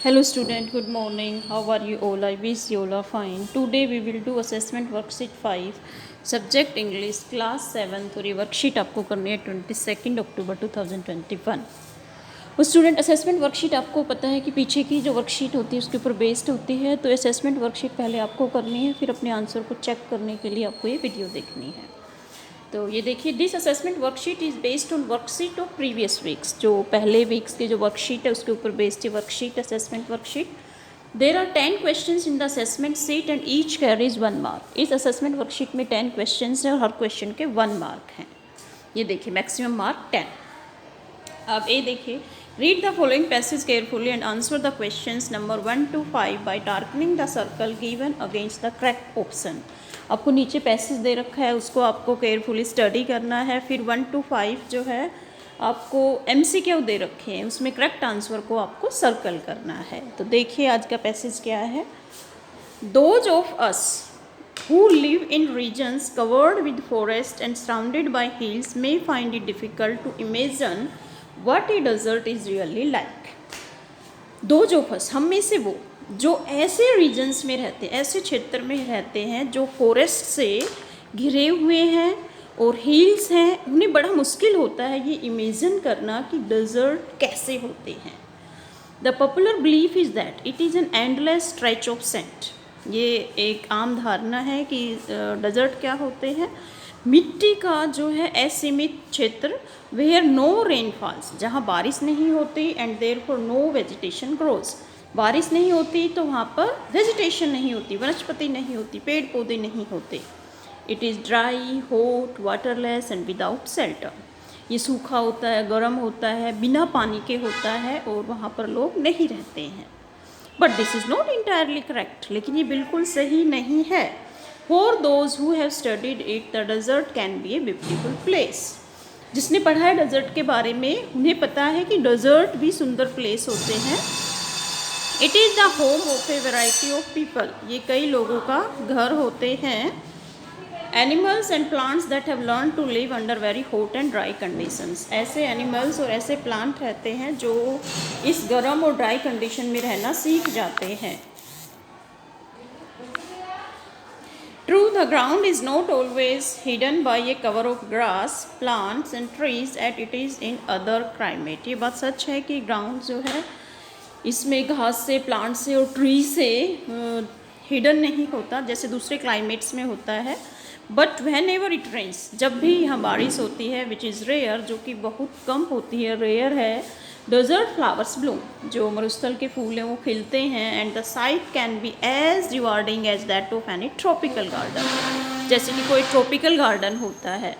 Hello student, good morning. How are you all? I wish you all are fine. Today we will do assessment worksheet 5, subject English, class 7. तो ये worksheet आपको करनी है 22 अक्टूबर 2021. वो student assessment worksheet आपको पता है कि पीछे की जो वर्कशीट होती है उसके ऊपर बेस्ड होती है. तो असेसमेंट वर्कशीट पहले आपको करनी है, फिर अपने आंसर को चेक करने के लिए आपको ये वीडियो देखनी है. तो ये देखिए, this assessment worksheet is based on worksheet of previous weeks. जो पहले वीक्स के जो वर्कशीट है उसके ऊपर बेस्ड है worksheet, assessment worksheet. There are 10 questions in the assessment sheet and each carries 1 mark. इस असेसमेंट वर्कशीट में 10 क्वेश्चंस हैं और हर क्वेश्चन के 1 मार्क हैं. ये देखिए, मैक्सिमम मार्क 10. अब ये देखिए, read the following passage carefully and answer the questions number 1 to 5 by darkening the circle given against the correct option. आपको नीचे पैसेज दे रखा है, उसको आपको केयरफुली स्टडी करना है. फिर 1 to 5 जो है आपको MCQ दे रखे हैं, उसमें करेक्ट आंसर को आपको सर्कल करना है. तो देखिए आज का पैसेज क्या है. Those of us who live in regions covered with forest and surrounded by hills may find it difficult to imagine what a desert is really like. Those of us, हम में से वो जो ऐसे रीजन्स में रहते हैं, ऐसे क्षेत्र में रहते हैं जो फॉरेस्ट से घिरे हुए हैं और हिल्स हैं, उन्हें बड़ा मुश्किल होता है ये इमेजिन करना कि डेजर्ट कैसे होते हैं. The popular belief is that it is an endless stretch of sand. ये एक आम धारणा है कि डेजर्ट क्या होते हैं, मिट्टी का जो है असीमित क्षेत्र, वेयर नो रेनफॉल्स, जहाँ बारिश नहीं होती, and therefore no vegetation grows. बारिश नहीं होती तो वहाँ पर वेजिटेशन नहीं होती, वनस्पति नहीं होती, पेड़ पौधे नहीं होते. It is dry, hot, waterless and without shelter. ये सूखा होता है, गर्म होता है, बिना पानी के होता है और वहाँ पर लोग नहीं रहते हैं. But this is not entirely correct. लेकिन ये बिल्कुल सही नहीं है. For those who have studied it the desert can be a beautiful place. जिसने पढ़ा है डेजर्ट के बारे में उन्हें पता है कि डेजर्ट भी सुंदर प्लेस होते हैं. It is the home of a variety of people. ये कई लोगों का घर होते हैं. Animals and plants that have learn to live under very hot and dry conditions. ऐसे एनिमल्स और ऐसे प्लांट रहते हैं जो इस गर्म और ड्राई कंडीशन में रहना सीख जाते हैं. True, the ground is not always hidden by a cover of grass, plants and trees as it is in other climate. ये बात सच है कि ग्राउंड जो है इसमें घास से, प्लांट से और ट्री से हिडन नहीं होता जैसे दूसरे क्लाइमेट्स में होता है. But whenever it rains, जब भी यहाँ बारिश होती है, विच इज़ रेयर, जो कि बहुत कम होती है, रेयर है, डेजर्ट फ्लावर्स ब्लूम, जो मरुस्थल के फूल हैं वो खिलते हैं. And the sight can be as rewarding as that of any tropical garden. जैसे कि कोई ट्रॉपिकल गार्डन होता है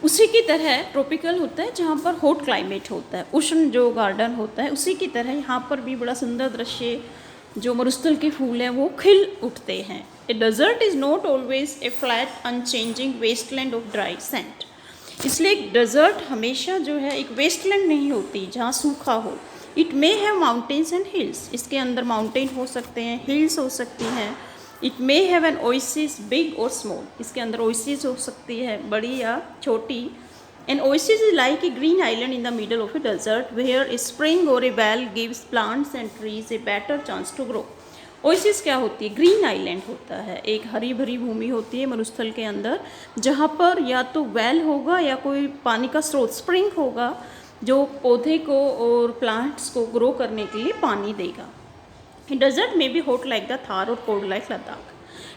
उसी की तरह ट्रॉपिकल होता है जहाँ पर हॉट क्लाइमेट होता है, उष्ण जो गार्डन होता है उसी की तरह यहाँ पर भी बड़ा सुंदर दृश्य, जो मरुस्थल के फूल हैं वो खिल उठते हैं. A desert is not always a flat unchanging wasteland of dry sand. इसलिए एक डेजर्ट हमेशा जो है एक वेस्टलैंड नहीं होती जहाँ सूखा हो. It may have mountains and hills. इसके अंदर माउंटेन हो सकते हैं, हिल्स हो सकती हैं. It may have an oasis big और स्मॉल. इसके अंदर ओएसिस हो सकती है बड़ी या छोटी. An oasis is like a green island in the middle of a desert where a spring or a well gives plants and trees a better chance to grow. Oasis क्या होती है? ग्रीन आइलैंड होता है, एक हरी भरी भूमि होती है मरुस्थल के अंदर जहाँ पर या तो वेल होगा या कोई पानी का स्रोत, स्प्रिंग होगा, जो पौधे को और प्लांट्स को ग्रो करने के लिए पानी देगा. डेजर्ट में भी हॉट लाइक द थार और कोल्ड लाइक लद्दाख.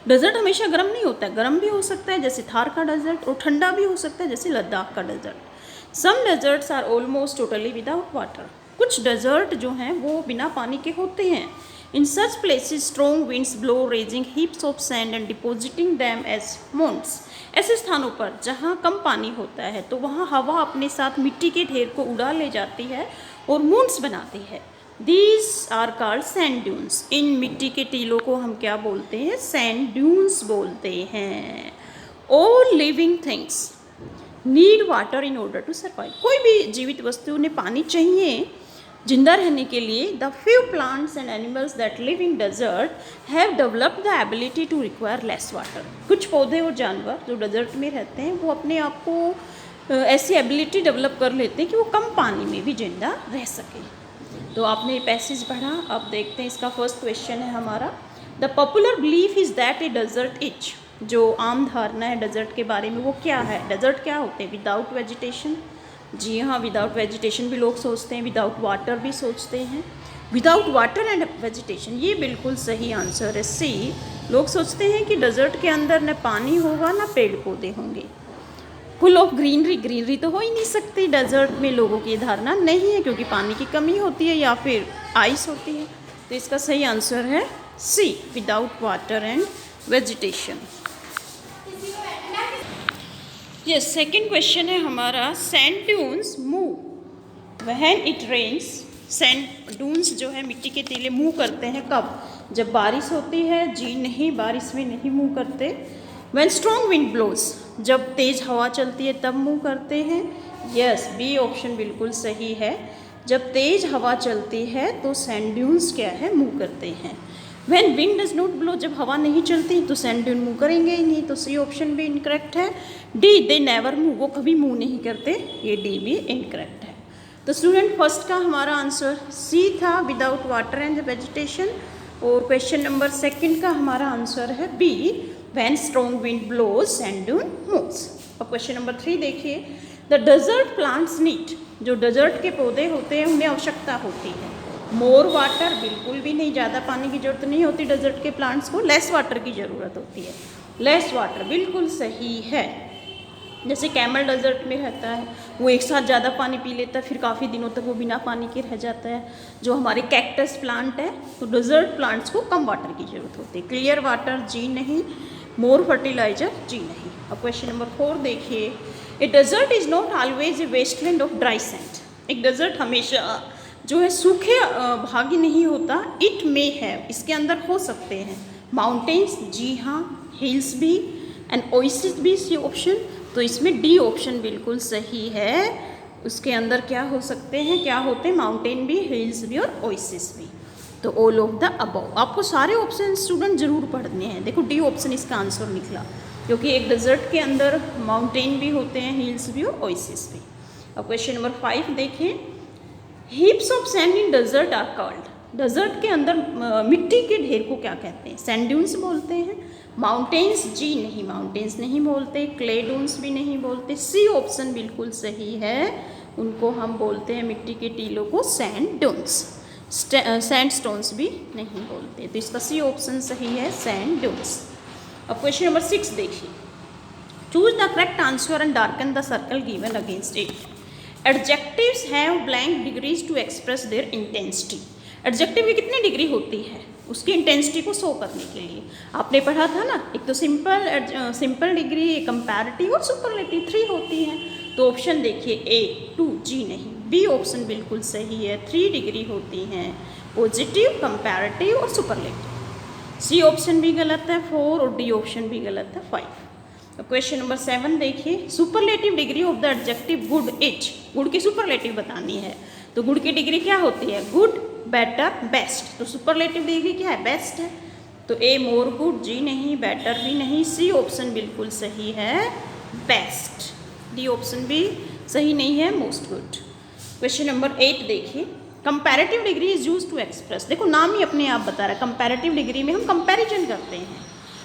डेजर्ट हमेशा गर्म नहीं होता है, गर्म भी हो सकता है जैसे थार का डेजर्ट, और ठंडा भी हो सकता है जैसे लद्दाख का desert. Some deserts are almost totally without water. कुछ डेजर्ट जो हैं वो बिना पानी के होते हैं. In such places strong winds blow raising heaps of sand and depositing them as mounds. ऐसे स्थानों पर जहाँ कम पानी होता है तो वहाँ हवा अपने साथ मिट्टी के ढेर को उड़ा ले जाती है और मून्स बनाती है. These are called sand dunes. इन मिट्टी के टीलों को हम क्या बोलते हैं? सैंड ड्यून्स बोलते हैं. All living things need water in order to survive. कोई भी जीवित वस्तु ने पानी चाहिए जिंदा रहने के लिए. The few plants and animals that live in desert have developed the ability to require less water. कुछ पौधे और जानवर जो डेजर्ट में रहते हैं वो अपने आप को ऐसी एबिलिटी डेवलप कर लेते हैं कि वो कम पानी में भी जिंदा रह सकें. तो आपने ये पैसेज पढ़ा। अब देखते हैं इसका फर्स्ट क्वेश्चन है हमारा, the popular belief is that a desert is, जो आम धारणा है डेजर्ट के बारे में वो क्या है? डेजर्ट क्या होते हैं? Without vegetation. जी हाँ, विदाउट वेजिटेशन भी लोग सोचते हैं, विदाउट वाटर भी सोचते हैं। विदाउट वाटर एंड वेजिटेशन, ये बिल्कुल सही आंसर है सी। लोग सोचते हैं कि डेजर्ट के अंदर न पानी होगा न पेड़ पौधे होंगे। फुल ऑफ ग्रीनरी, ग्रीनरी तो हो ही नहीं सकती डेजर्ट में, लोगों की धारणा नहीं है, क्योंकि पानी की कमी होती है या फिर आइस होती है। तो इसका सही आंसर है C, without water and vegetation. Yes, second question है हमारा, sand dunes move when it rains. Sand dunes जो है मिट्टी के टीले मूव करते हैं कब? जब बारिश होती है। जी नहीं, बारिश में नहीं मूव करते। व्हेन स्ट्रॉन्ग विंड ब्लोज, जब तेज़ हवा चलती है तब मूव करते हैं। यस, बी ऑप्शन बिल्कुल सही है। जब तेज़ हवा चलती है तो सैंड ड्यून्स क्या है, मूव करते हैं। When wind does not blow, जब हवा नहीं चलती तो सैंड ड्यून मूव करेंगे ही नहीं। तो सी ऑप्शन भी इनकरेक्ट है। डी, दे नेवर मूव, वो कभी मूव नहीं करते, ये डी भी इनकरेक्ट है। तो स्टूडेंट फर्स्ट का हमारा आंसर सी था, विदाउट वाटर एंड वेजिटेशन। और क्वेश्चन नंबर सेकंड का हमारा आंसर है B, when strong wind blows sand dune moves. और क्वेश्चन नंबर 3 देखिए, द डेजर्ट प्लांट्स नीड, जो डेजर्ट के पौधे होते हैं उन्हें आवश्यकता होती है। मोर वाटर, बिल्कुल भी नहीं, ज़्यादा पानी की जरूरत नहीं होती डेजर्ट के प्लांट्स को, लेस वाटर की ज़रूरत होती है। लेस वाटर बिल्कुल सही है। जैसे कैमल डेजर्ट में रहता है, वो एक साथ ज़्यादा पानी पी लेता है, फिर काफ़ी दिनों तक वो बिना पानी के रह जाता है। जो हमारे कैक्टस प्लांट है, तो डेजर्ट प्लांट्स को कम वाटर की ज़रूरत होती है। क्लियर वाटर, जी नहीं। मोर फर्टिलाइजर, जी नहीं। अब क्वेश्चन नंबर 4 देखिए, a desert is not always a wasteland of dry sand. एक डेजर्ट हमेशा जो है सूखे भाग नहीं होता। इट में है, इसके अंदर हो सकते हैं माउंटेन्स, जी हाँ, हिल्स भी, एंड ओएसिस भी, सी ऑप्शन। तो इसमें डी ऑप्शन बिल्कुल सही है। उसके अंदर क्या हो सकते हैं, क्या होते हैं? माउंटेन भी, हिल्स भी और ओएसिस भी। तो ऑल ऑफ द अबव। आपको सारे ऑप्शन स्टूडेंट जरूर पढ़ने हैं। देखो डी ऑप्शन इसका आंसर निकला, क्योंकि एक डेजर्ट के अंदर माउंटेन भी होते हैं, हिल्स भी और ओएसिस भी। अब क्वेश्चन नंबर 5 देखिए, heaps of sand in desert are called. Desert के अंदर मिट्टी के ढेर को क्या कहते हैं? सैंड ड्यून्स बोलते हैं। माउंटेन्स, जी नहीं, माउंटेन्स नहीं बोलते। क्ले ड्यून्स भी नहीं बोलते। सी ऑप्शन बिल्कुल सही है, उनको हम बोलते हैं, मिट्टी के टीलों को, सैंड ड्यून्स। सैंड स्टोन्स भी नहीं बोलते। तो इसका सी ऑप्शन सही है, सैंड ड्यून्स। अब क्वेश्चन नंबर 6 देखिए, choose the correct answer and darken the circle given against it. Adjectives have blank degrees to express their intensity. Adjective की कितनी डिग्री होती है? उसकी इंटेंसिटी को शो करने के लिए आपने पढ़ा था ना, एक तो सिंपल डिग्री, कंपैरेटिव और सुपरलेटिव, 3 होती हैं। तो ऑप्शन देखिए ए 2, जी नहीं। बी ऑप्शन बिल्कुल सही है, 3 डिग्री होती हैं, पॉजिटिव, कंपैरेटिव और सुपरलेटिव। सी ऑप्शन भी गलत है 4, और डी ऑप्शन भी गलत है 5। क्वेश्चन नंबर 7 देखिए, superlative degree of the adjective good is. Good की सुपरलेटिव बतानी है, तो गुड की डिग्री क्या होती है? Good, better, best. तो सुपरलेटिव डिग्री क्या है? बेस्ट है। तो ए मोर गुड, जी नहीं, बेटर भी नहीं। सी ऑप्शन बिल्कुल सही है, बेस्ट। डी ऑप्शन भी सही नहीं है, मोस्ट गुड। क्वेश्चन नंबर 8 देखिए, comparative degree is use to express. देखो नाम ही अपने आप बता रहा है, कंपैरेटिव डिग्री में हम कंपैरिजन करते हैं,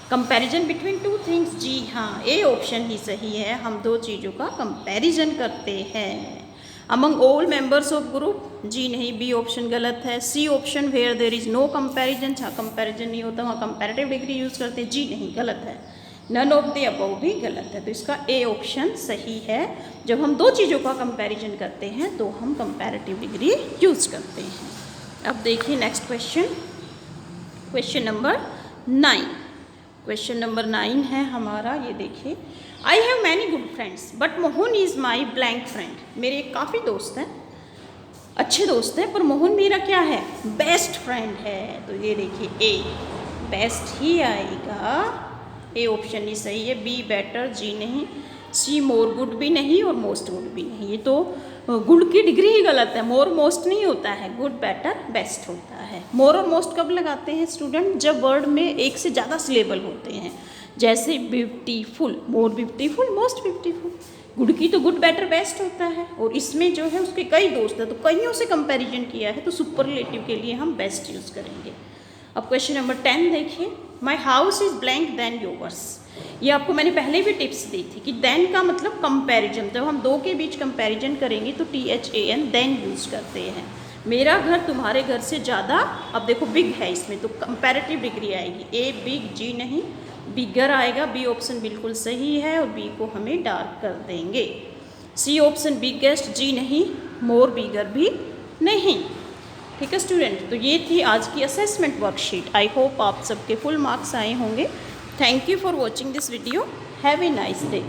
कंपैरिजन बिटवीन 2 थिंग्स। जी हाँ, ए ऑप्शन ही सही है, हम 2 चीज़ों का कंपैरिजन करते हैं। Among all members of group, जी नहीं, बी ऑप्शन गलत है। C option where there is no comparison, जहाँ कंपैरिजन नहीं होता वहाँ कंपैरेटिव डिग्री यूज करते हैं, जी नहीं, गलत है। नन ऑफ द अबव भी गलत है। तो इसका ए ऑप्शन सही है। जब हम 2 चीज़ों का कंपैरिजन करते हैं तो हम कंपैरेटिव डिग्री यूज करते हैं। अब देखिए next question, question number 9। Question number 9 है हमारा, ये देखिए, I have many good friends but Mohan is my blank friend. मेरे काफ़ी दोस्त हैं, अच्छे दोस्त हैं, पर मोहन मेरा क्या है? बेस्ट फ्रेंड है। तो ये देखिए ए, बेस्ट ही आएगा, ए ऑप्शन ही सही है। बी बेटर, जी नहीं। सी मोर गुड भी नहीं और मोस्ट गुड भी नहीं। ये तो गुड की डिग्री ही गलत है, मोर मोस्ट नहीं होता है, गुड बेटर बेस्ट होता है। मोर और मोस्ट कब लगाते हैं स्टूडेंट? जब वर्ड में एक से ज़्यादा सिलेबल होते हैं, जैसे beautiful, more beautiful, most beautiful. Good की तो गुड बेटर बेस्ट होता है, और इसमें जो है उसके कई दोस्त हैं तो कईयों से कंपैरिजन किया है, तो सुपरलेटिव के लिए हम बेस्ट यूज़ करेंगे। अब क्वेश्चन नंबर 10 देखिए, my house is blank than yours. ये आपको मैंने पहले भी टिप्स दी थी कि देन का मतलब कंपैरिजन, जब हम दो के बीच कंपैरिजन करेंगे तो THAN देन यूज़ करते हैं। मेरा घर तुम्हारे घर से ज़्यादा, अब देखो बिग है इसमें तो कंपैरेटिव डिग्री आएगी, ए बिग, जी नहीं, बिगर आएगा। बी ऑप्शन बिल्कुल सही है और बी को हमें डार्क कर देंगे। सी ऑप्शन बिगेस्ट, जी नहीं, मोर बिगर भी नहीं। ठीक है स्टूडेंट, तो ये थी आज की असेसमेंट वर्कशीट। आई होप आप सबके फुल मार्क्स आए होंगे। Thank you for watching this video. Have a nice day.